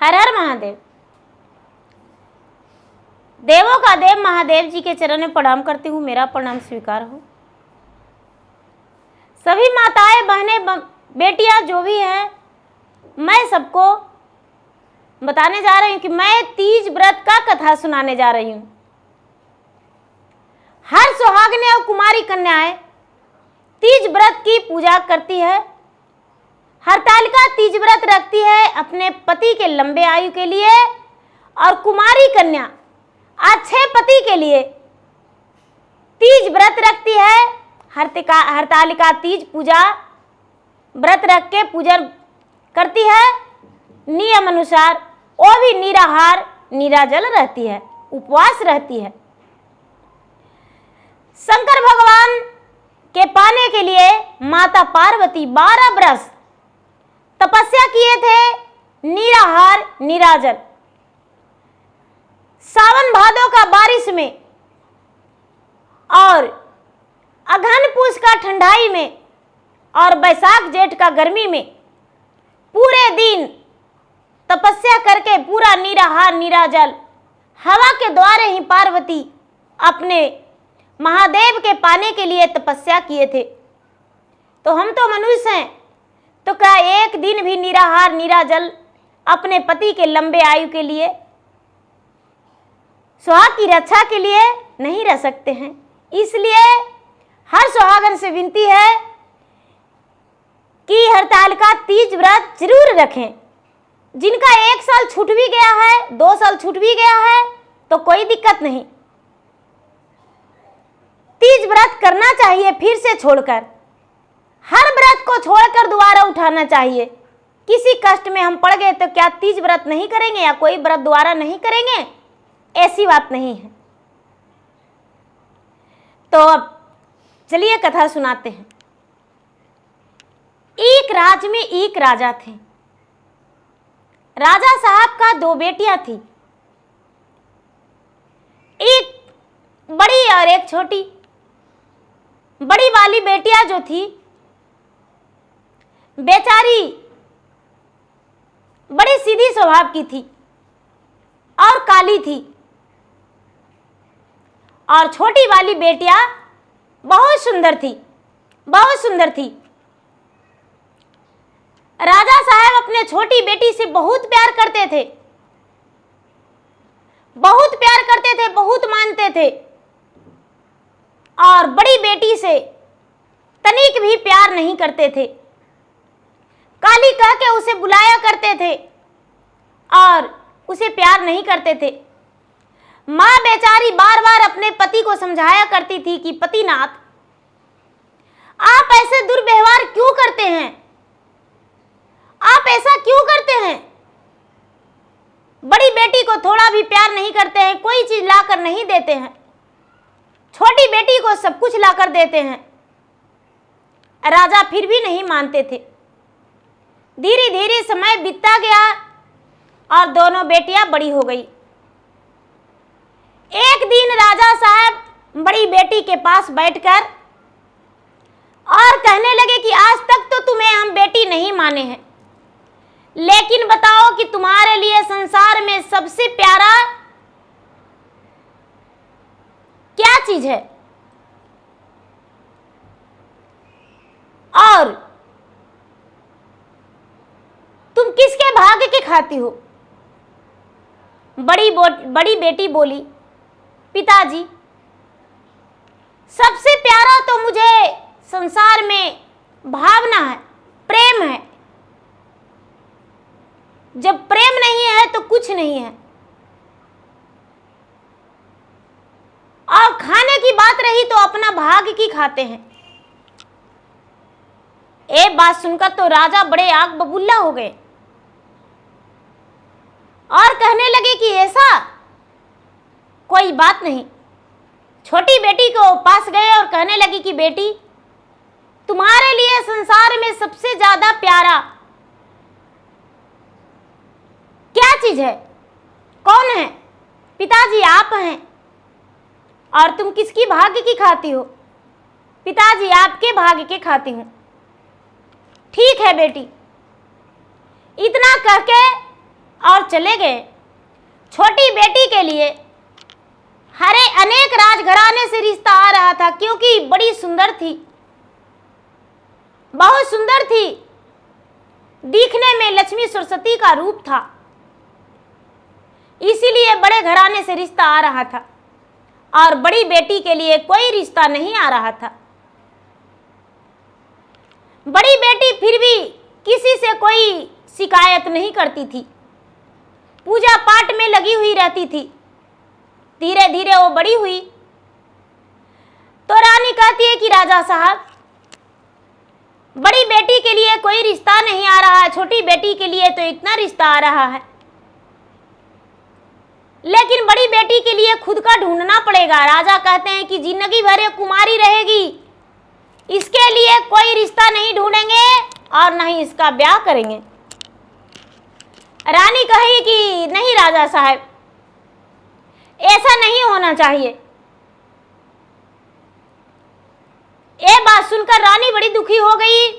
हर हर महादेव। देवों का देव महादेव जी के चरण में प्रणाम करती हूँ, मेरा प्रणाम स्वीकार हो। सभी माताएं बहनें बेटियां जो भी हैं, मैं सबको बताने जा रही हूँ कि मैं तीज व्रत का कथा सुनाने जा रही हूँ। हर सुहागिनें और कुमारी कन्याएं तीज व्रत की पूजा करती है। हरतालिका तीज व्रत रखती है अपने पति के लंबे आयु के लिए, और कुमारी कन्या अच्छे पति के लिए तीज व्रत रखती है। हरतालिका तीज पूजा व्रत रख के पूजन करती है नियम अनुसार। वो भी निराहार निराजल रहती है, उपवास रहती है। शंकर भगवान के पाने के लिए माता पार्वती 12 वर्ष तपस्या किए थे, निराहार निराजल। सावन भादों का बारिश में और अगहन पूस का ठंडाई में और बैसाख जेठ का गर्मी में पूरे दिन तपस्या करके पूरा निराहार निराजल हवा के द्वारे ही पार्वती अपने महादेव के पाने के लिए तपस्या किए थे। तो हम तो मनुष्य हैं, तो क्या एक दिन भी निराहार निराजल अपने पति के लंबे आयु के लिए, सुहाग की रक्षा के लिए नहीं रह सकते हैं। इसलिए हर सुहागन से विनती है कि हरतालिका तीज व्रत जरूर रखें। जिनका 1 साल छूट भी गया है, 2 साल छूट भी गया है, तो कोई दिक्कत नहीं। तीज व्रत करना चाहिए फिर से छोड़कर, हर व्रत को छोड़कर दोबारा उठाना चाहिए। किसी कष्ट में हम पड़ गए तो क्या तीज व्रत नहीं करेंगे या कोई व्रत दोबारा नहीं करेंगे? ऐसी बात नहीं है। तो अब चलिए कथा सुनाते हैं। एक राज्य में एक राजा थे। राजा साहब का 2 बेटियां थी, एक बड़ी और एक छोटी। बड़ी वाली बेटियां जो थी बेचारी बड़ी सीधी स्वभाव की थी और काली थी, और छोटी वाली बेटियां बहुत सुंदर थी, बहुत सुंदर थी। राजा साहब अपने छोटी बेटी से बहुत प्यार करते थे, बहुत प्यार करते थे, बहुत मानते थे, और बड़ी बेटी से तनिक भी प्यार नहीं करते थे। काली कह के उसे बुलाया करते थे और उसे प्यार नहीं करते थे। मां बेचारी बार बार अपने पति को समझाया करती थी कि पतिनाथ, आप ऐसे दुर्व्यवहार क्यों करते हैं? आप ऐसा क्यों करते हैं? बड़ी बेटी को थोड़ा भी प्यार नहीं करते हैं, कोई चीज लाकर नहीं देते हैं, छोटी बेटी को सब कुछ लाकर देते हैं। राजा फिर भी नहीं मानते थे। धीरे धीरे समय बीतता गया और दोनों बेटियां बड़ी हो गई। एक दिन राजा साहब बड़ी बेटी के पास बैठकर और कहने लगे कि आज तक तो तुम्हें हम बेटी नहीं माने हैं, लेकिन बताओ कि तुम्हारे लिए संसार में सबसे प्यारा क्या चीज है, और तुम किसके भाग्य के खाती हो? बड़ी बेटी बोली, पिताजी, सबसे प्यारा तो मुझे संसार में भावना है, प्रेम है। जब प्रेम नहीं है तो कुछ नहीं है। और खाने की बात रही तो अपना भाग्य की खाते हैं। एक बात सुनकर तो राजा बड़े आग बबूला हो गए और कहने लगे कि ऐसा कोई बात नहीं। छोटी बेटी को पास गए और कहने लगी कि बेटी, तुम्हारे लिए संसार में सबसे ज्यादा प्यारा क्या चीज है? कौन है? पिताजी, आप हैं। और तुम किसकी भाग्य की खाती हो? पिताजी, आपके भाग्य के खाती हूं। ठीक है बेटी। इतना कहके और चले गए। छोटी बेटी के लिए हरे अनेक राजघराने से रिश्ता आ रहा था, क्योंकि बड़ी सुंदर थी, बहुत सुंदर थी, दिखने में लक्ष्मी सरस्वती का रूप था, इसीलिए बड़े घराने से रिश्ता आ रहा था। और बड़ी बेटी के लिए कोई रिश्ता नहीं आ रहा था। बड़ी बेटी फिर भी किसी से कोई शिकायत नहीं करती थी, पूजा पाठ में लगी हुई रहती थी। धीरे धीरे वो बड़ी हुई तो रानी कहती है कि राजा साहब, बड़ी बेटी के लिए कोई रिश्ता नहीं आ रहा है, छोटी बेटी के लिए तो इतना रिश्ता आ रहा है, लेकिन बड़ी बेटी के लिए खुद का ढूंढना पड़ेगा। राजा कहते हैं कि जिंदगी भर ये कुमारी रहेगी, इसके लिए कोई रिश्ता नहीं ढूंढेंगे और न ही इसका ब्याह करेंगे। रानी कही कि नहीं राजा साहब, ऐसा नहीं होना चाहिए। ये बात सुनकर रानी बड़ी दुखी हो गई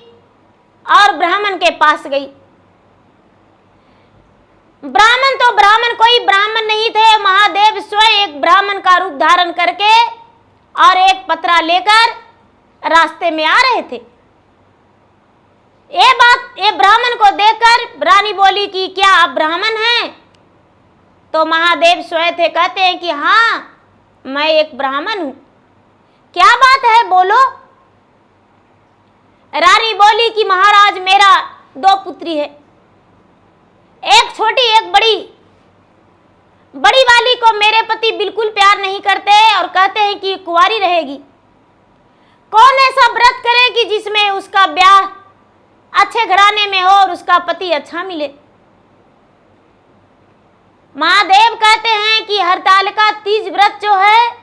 और ब्राह्मण के पास गई। ब्राह्मण तो ब्राह्मण कोई ब्राह्मण नहीं थे, महादेव स्वयं एक ब्राह्मण का रूप धारण करके और एक पत्रा लेकर रास्ते में आ रहे थे। ये ब्राह्मण को देखकर रानी बोली कि क्या आप ब्राह्मण हैं? तो महादेव स्वयं थे, कहते हैं कि हाँ मैं एक ब्राह्मण हूं। क्या बात है, बोलो। रानी बोली कि महाराज मेरा 2 पुत्री है, एक छोटी एक बड़ी। बड़ी वाली को मेरे पति बिल्कुल प्यार नहीं करते और कहते हैं कि कुंवारी रहेगी। कौन ऐसा व्रत करे कि जिसमें उसका ब्याह अच्छे घराने में हो और उसका पति अच्छा मिले। महादेव कहते हैं कि हरतालिका तीज व्रत जो है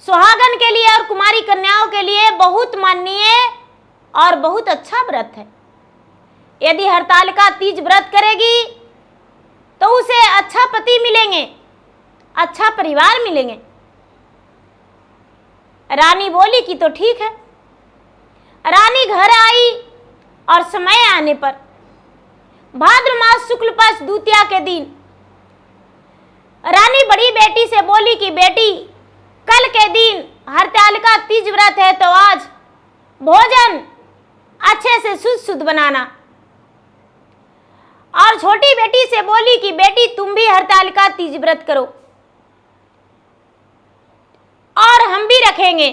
सुहागन के लिए और कुमारी कन्याओं के लिए बहुत माननीय और बहुत अच्छा व्रत है। यदि हरतालिका तीज व्रत करेगी तो उसे अच्छा पति मिलेंगे, अच्छा परिवार मिलेंगे। रानी बोली कि तो ठीक है। रानी घर आई और समय आने पर भाद्र मास शुक्ल पक्ष द्वितीया के दिन रानी बड़ी बेटी से बोली कि बेटी, कल के दिन हरतालिका तीज व्रत है तो आज भोजन अच्छे से शुद्ध शुद्ध बनाना। और छोटी बेटी से बोली कि बेटी तुम भी हरतालिका तीज व्रत करो और हम भी रखेंगे।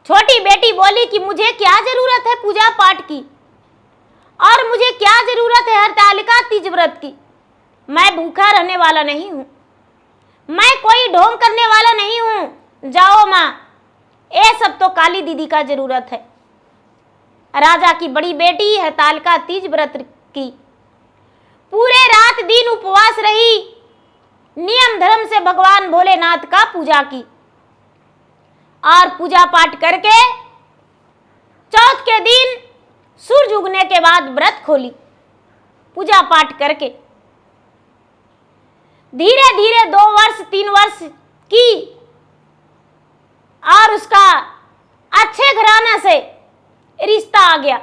छोटी बेटी बोली कि मुझे क्या जरूरत है पूजा पाठ की और मुझे क्या जरूरत है हरतालिका तीज व्रत की। मैं भूखा रहने वाला नहीं हूं, मैं कोई ढोंग करने वाला नहीं हूं। जाओ मां, ये सब तो काली दीदी का जरूरत है। राजा की बड़ी बेटी हरतालिका तीज व्रत की, पूरे रात दिन उपवास रही, नियम धर्म से भगवान भोलेनाथ का पूजा की और पूजा पाठ करके चौथ के दिन सूरज उगने के बाद व्रत खोली। पूजा पाठ करके धीरे धीरे 2 वर्ष 3 वर्ष की और उसका अच्छे घराना से रिश्ता आ गया।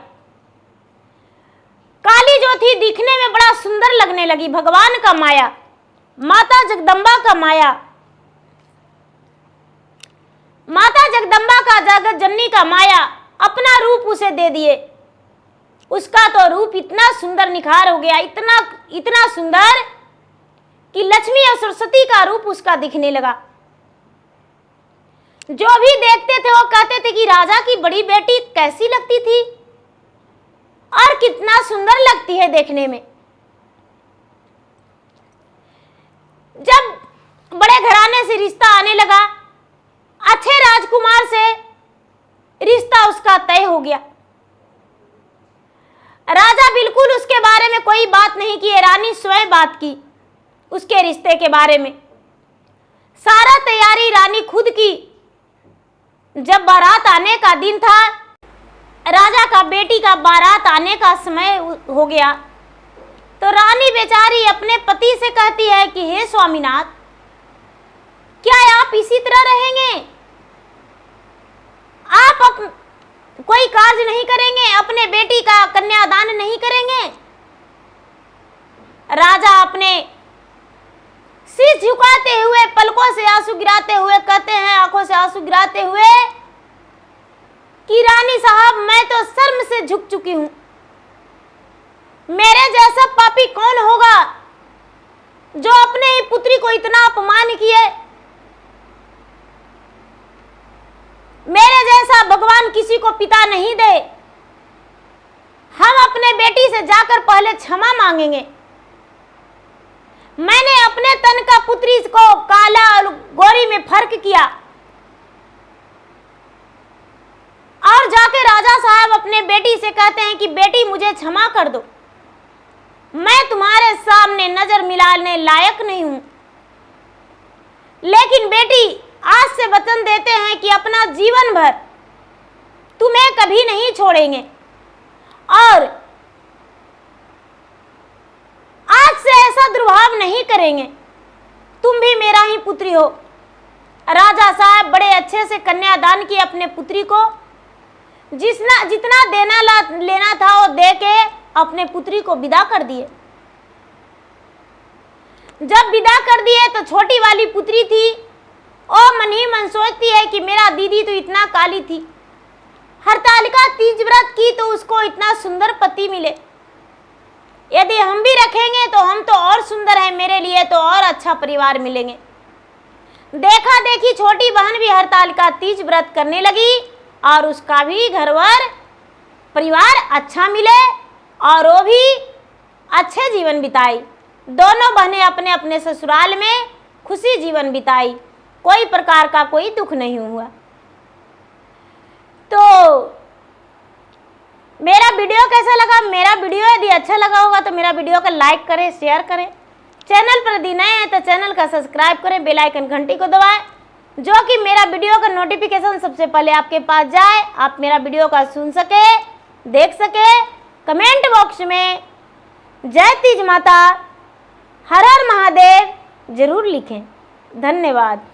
काली जो थी दिखने में बड़ा सुंदर लगने लगी। भगवान का माया, माता जगदम्बा का माया, माता जगदम्बा का जगत जननी का माया अपना रूप उसे दे दिए। उसका तो रूप इतना सुंदर निखार हो गया, इतना सुंदर कि लक्ष्मी और सरस्वती का रूप उसका दिखने लगा। जो भी देखते थे वो कहते थे कि राजा की बड़ी बेटी कैसी लगती थी और कितना सुंदर लगती है देखने में। जब बड़े घराने से रिश्ता आने लगा, अच्छे राजकुमार से रिश्ता उसका तय हो गया। राजा बिल्कुल उसके बारे में कोई बात नहीं किए, रानी स्वयं बात की उसके रिश्ते के बारे में। सारा तैयारी रानी खुद की। जब बारात आने का दिन था, राजा का बेटी का बारात आने का समय हो गया, तो रानी बेचारी अपने पति से कहती है कि हे स्वामीनाथ, क्या आप इसी तरह रहेंगे? आप कोई कार्य नहीं करेंगे, अपने बेटी का कन्यादान नहीं करेंगे? राजा अपने शीश झुकाते हुए, पलकों से आंसू गिराते हुए कहते हैं, आंखों से आंसू गिराते हुए, कि रानी साहब मैं तो शर्म से झुक चुकी हूं। मेरे जैसा पापी कौन होगा जो अपने ही पुत्री को इतना अपमान किए। मेरे जैसा भगवान किसी को पिता नहीं दे। हम अपने बेटी से जाकर पहले क्षमा मांगेंगे। मैंने अपने तन का पुत्री को काला और गोरी में फर्क किया और जाके राजा साहब अपने बेटी से कहते हैं कि बेटी मुझे क्षमा कर दो, मैं तुम्हारे सामने नजर मिलाने लायक नहीं हूं। लेकिन बेटी आज से वचन देते हैं कि अपना जीवन भर तुम्हें कभी नहीं छोड़ेंगे और आज से ऐसा दुर्भाव नहीं करेंगे, तुम भी मेरा ही पुत्री हो। राजा साहब बड़े अच्छे से कन्यादान किए अपने पुत्री को, जितना देना लेना था वो दे के अपने पुत्री को विदा कर दिए। जब विदा कर दिए तो छोटी वाली पुत्री थी, ओ मन ही मन सोचती है कि मेरा दीदी तो इतना काली थी, हरतालिका तीज व्रत की तो उसको इतना सुंदर पति मिले, यदि हम भी रखेंगे तो हम तो और सुंदर है, मेरे लिए तो और अच्छा परिवार मिलेंगे। देखा देखी छोटी बहन भी हरतालिका तीज व्रत करने लगी और उसका भी घरवर परिवार अच्छा मिले और वो भी अच्छे जीवन बिताई। दोनों बहनें अपने अपने ससुराल में खुशी जीवन बिताई, कोई प्रकार का कोई दुख नहीं हुआ। तो मेरा वीडियो कैसा लगा? मेरा वीडियो यदि अच्छा लगा होगा तो मेरा वीडियो को लाइक करें, शेयर करें। चैनल पर यदि नए हैं तो चैनल का सब्सक्राइब करें, बेल आइकन घंटी को दबाएं, जो कि मेरा वीडियो का नोटिफिकेशन सबसे पहले आपके पास जाए, आप मेरा वीडियो का सुन सके, देख सके। कमेंट बॉक्स में जय तीज माता, हर हर महादेव जरूर लिखें। धन्यवाद।